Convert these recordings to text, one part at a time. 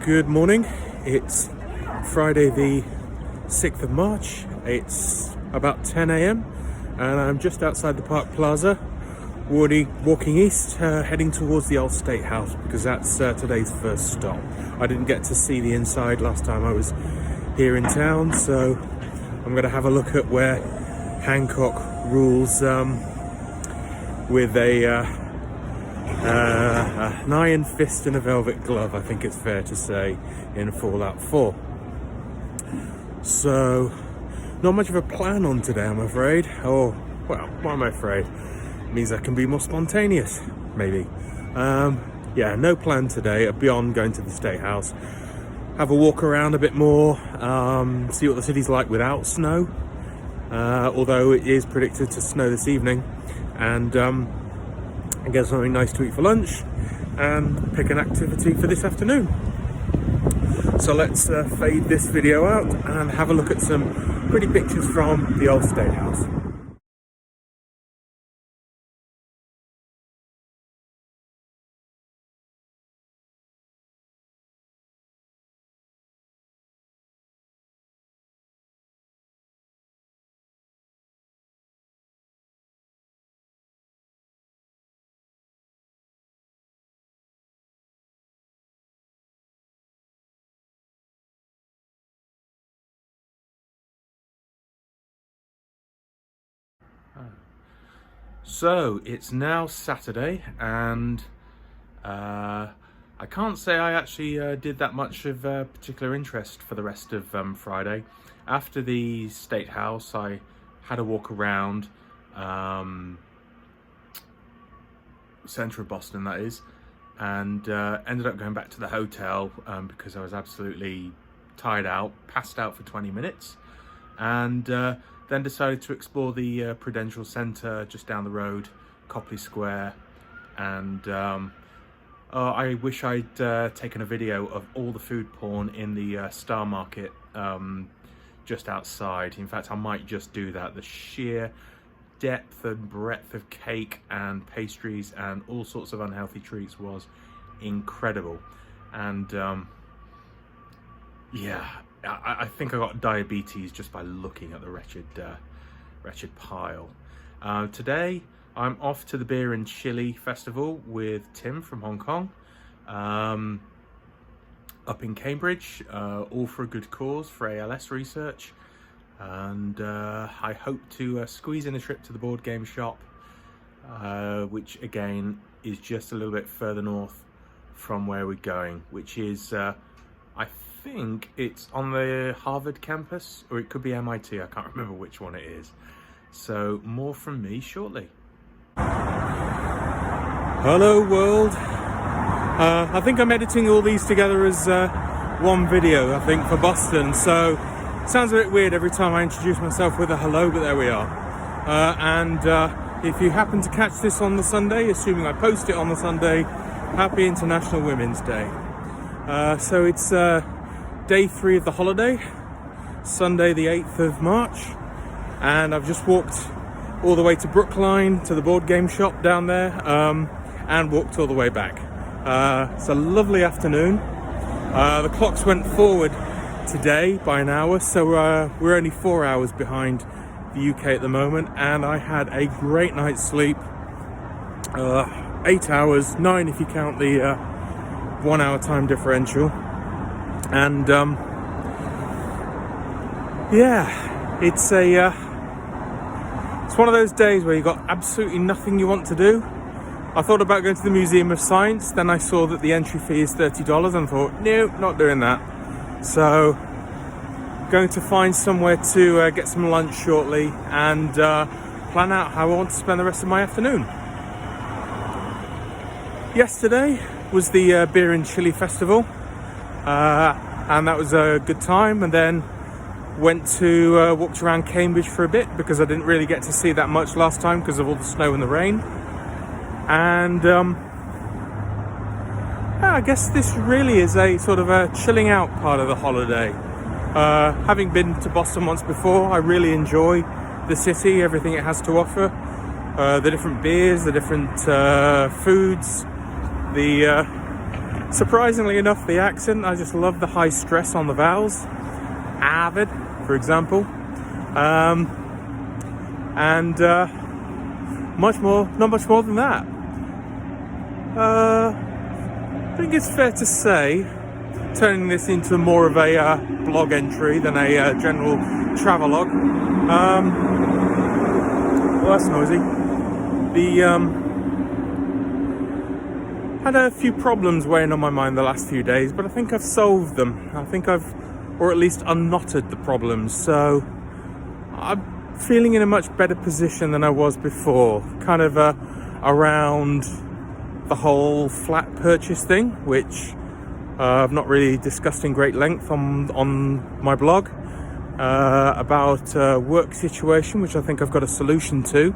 Good morning. It's Friday the 6th of March. It's about 10 a.m. and I'm just outside the Park Plaza, walking east, heading towards the old State House because that's today's first stop. I didn't get to see the inside last time I was here in town, so I'm going to have a look at where Hancock rules with an iron fist and a velvet glove, I think it's fair to say, in Fallout 4. So, not much of a plan on today, I'm afraid. Or, well, what am I afraid? It means I can be more spontaneous, maybe. Yeah, no plan today beyond going to the State House. Have a walk around a bit more, see what the city's like without snow. Although it is predicted to snow this evening. And get something nice to eat for lunch and pick an activity for this afternoon. So let's fade this video out and have a look at some pretty pictures from the old State House. So it's now Saturday, and I can't say I actually did that much of particular interest for the rest of Friday. After the State House, I had a walk around centre of Boston, that is, and ended up going back to the hotel because I was absolutely tired out, passed out for 20 minutes, and then decided to explore the Prudential Centre just down the road, Copley Square, and I wish I'd taken a video of all the food porn in the Star Market just outside. In fact, I might just do that. The sheer depth and breadth of cake and pastries and all sorts of unhealthy treats was incredible. And yeah, I think I got diabetes just by looking at the wretched pile. Today I'm off to the Beer and Chili Festival with Tim from Hong Kong, up in Cambridge, all for a good cause, for ALS research, and I hope to squeeze in a trip to the board game shop, which again is just a little bit further north from where we're going, which is I think it's on the Harvard campus, or it could be MIT, I can't remember which one it is. So more from me shortly. Hello world. I think I'm editing all these together as one video, I think, for Boston, so it sounds a bit weird every time I introduce myself with a hello, but there we are. And if you happen to catch this on the Sunday, assuming I post it on the Sunday, happy International Women's Day. So it's day 3 of the holiday, Sunday the 8th of March, and I've just walked all the way to Brookline to the board game shop down there, and walked all the way back. It's a lovely afternoon. The clocks went forward today by an hour, so we're only 4 hours behind the UK at the moment, and I had a great night's sleep. 8 hours, 9 if you count the 1 hour time differential. And yeah, it's one of those days where you got absolutely nothing you want to do. I thought about going to the Museum of Science, then I saw that the entry fee is $30 and thought, no, not doing that. So going to find somewhere to get some lunch shortly and plan out how I want to spend the rest of my afternoon. Yesterday was the Beer and Chili Festival, and that was a good time, and then went to walked around Cambridge for a bit because I didn't really get to see that much last time because of all the snow and the rain. And I guess this really is a sort of a chilling out part of the holiday. Having been to Boston once before, I really enjoy the city, everything it has to offer, the different beers, the different foods, the Surprisingly enough, the accent, I just love the high stress on the vowels. Avid, for example. And much more, not much more than that. I think it's fair to say, turning this into more of a blog entry than a general travelogue. Well, that's noisy. Had a few problems weighing on my mind the last few days, but I think I've solved them. I think or at least unknotted the problems. So I'm feeling in a much better position than I was before. Kind of around the whole flat purchase thing, which I've not really discussed in great length on my blog. About work situation, which I think I've got a solution to,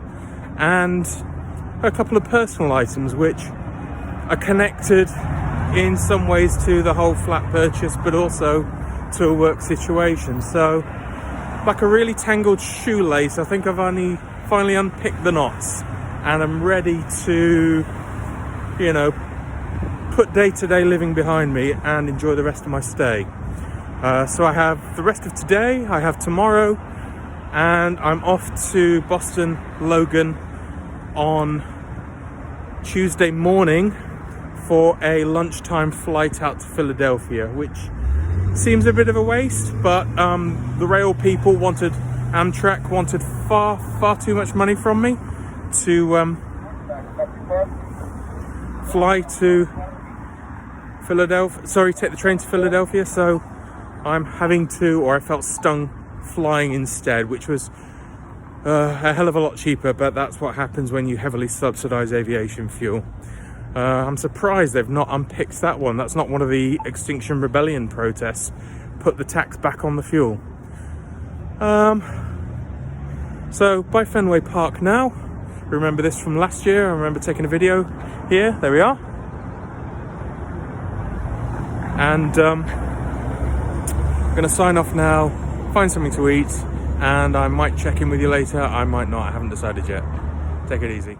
and a couple of personal items which are connected in some ways to the whole flat purchase, but also to a work situation. So, like a really tangled shoelace, I think I've only finally unpicked the knots, and I'm ready to, put day-to-day living behind me and enjoy the rest of my stay. So I have the rest of today, I have tomorrow, and I'm off to Boston Logan on Tuesday morning for a lunchtime flight out to Philadelphia, which seems a bit of a waste, but the rail people Amtrak wanted far too much money from me to fly to Philadelphia, take the train to Philadelphia, so I'm having to, or I felt stung flying instead, which was a hell of a lot cheaper, but that's what happens when you heavily subsidize aviation fuel. I'm surprised they've not unpicked that one. That's not one of the Extinction Rebellion protests. Put the tax back on the fuel. So by Fenway Park now. Remember this from last year. I remember taking a video here. There we are. And I'm gonna sign off now, find something to eat, and I might check in with you later. I might not. I haven't decided yet. Take it easy.